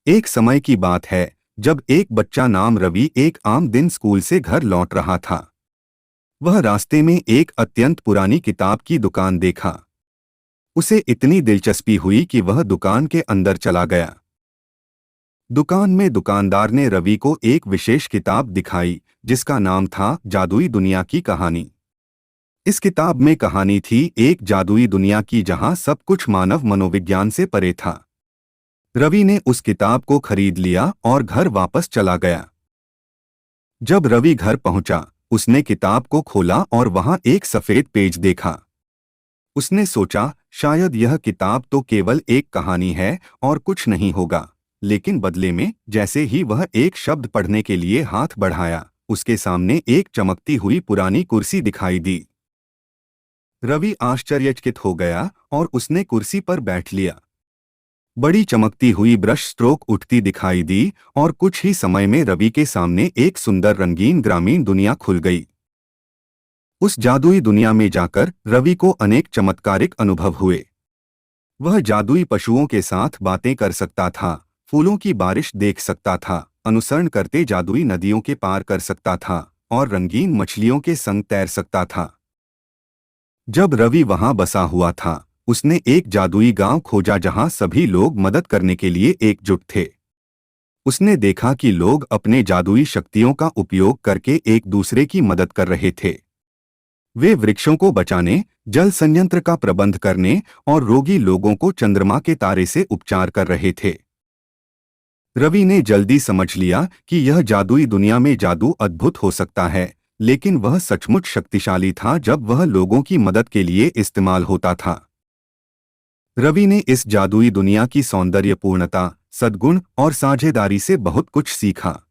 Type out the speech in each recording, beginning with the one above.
एक समय की बात है जब एक बच्चा नाम रवि एक आम दिन स्कूल से घर लौट रहा था। वह रास्ते में एक अत्यंत पुरानी किताब की दुकान देखा। उसे इतनी दिलचस्पी हुई कि वह दुकान के अंदर चला गया। दुकान में दुकानदार ने रवि को एक विशेष किताब दिखाई जिसका नाम था जादुई दुनिया की कहानी। इस किताब में कहानी थी एक जादुई दुनिया की जहां सब कुछ मानव मनोविज्ञान से परे था। रवि ने उस किताब को खरीद लिया और घर वापस चला गया। जब रवि घर पहुंचा, उसने किताब को खोला और वहां एक सफेद पेज देखा। उसने सोचा, शायद यह किताब तो केवल एक कहानी है और कुछ नहीं होगा। लेकिन बदले में जैसे ही वह एक शब्द पढ़ने के लिए हाथ बढ़ाया, उसके सामने एक चमकती हुई पुरानी कुर्सी दिखाई दी। रवि आश्चर्यचकित हो गया और उसने कुर्सी पर बैठ लिया। बड़ी चमकती हुई ब्रश स्ट्रोक उठती दिखाई दी और कुछ ही समय में रवि के सामने एक सुंदर रंगीन ग्रामीण दुनिया खुल गई। उस जादुई दुनिया में जाकर रवि को अनेक चमत्कारिक अनुभव हुए। वह जादुई पशुओं के साथ बातें कर सकता था, फूलों की बारिश देख सकता था, अनुसरण करते जादुई नदियों के पार कर सकता था और रंगीन मछलियों के संग तैर सकता था। जब रवि वहां बसा हुआ था, उसने एक जादुई गांव खोजा जहां सभी लोग मदद करने के लिए एकजुट थे। उसने देखा कि लोग अपने जादुई शक्तियों का उपयोग करके एक दूसरे की मदद कर रहे थे। वे वृक्षों को बचाने, जल संयंत्र का प्रबंध करने और रोगी लोगों को चंद्रमा के तारे से उपचार कर रहे थे। रवि ने जल्दी समझ लिया कि यह जादुई दुनिया में जादू अद्भुत हो सकता है, लेकिन वह सचमुच शक्तिशाली था जब वह लोगों की मदद के लिए इस्तेमाल होता था। रवि ने इस जादुई दुनिया की सौंदर्यपूर्णता, सद्गुण और साझेदारी से बहुत कुछ सीखा।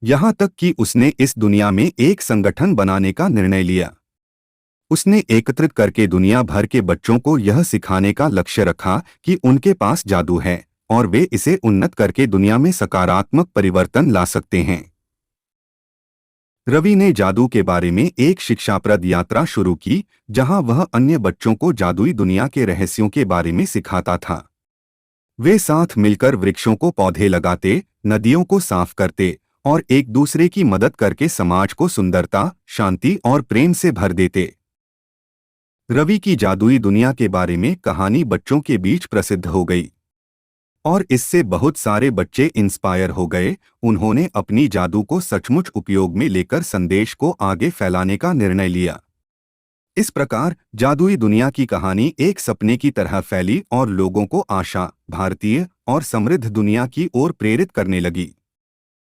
यहाँ तक कि उसने इस दुनिया में एक संगठन बनाने का निर्णय लिया। उसने एकत्रित करके दुनिया भर के बच्चों को यह सिखाने का लक्ष्य रखा कि उनके पास जादू है और वे इसे उन्नत करके दुनिया में सकारात्मक परिवर्तन ला सकते हैं। रवि ने जादू के बारे में एक शिक्षाप्रद यात्रा शुरू की, जहां वह अन्य बच्चों को जादुई दुनिया के रहस्यों के बारे में सिखाता था। वे साथ मिलकर वृक्षों को पौधे लगाते, नदियों को साफ करते और एक दूसरे की मदद करके समाज को सुंदरता, शांति और प्रेम से भर देते। रवि की जादुई दुनिया के बारे में कहानी बच्चों के बीच प्रसिद्ध हो गई और इससे बहुत सारे बच्चे इंस्पायर हो गए। उन्होंने अपनी जादू को सचमुच उपयोग में लेकर संदेश को आगे फैलाने का निर्णय लिया। इस प्रकार जादुई दुनिया की कहानी एक सपने की तरह फैली और लोगों को आशा, भारतीय और समृद्ध दुनिया की ओर प्रेरित करने लगी।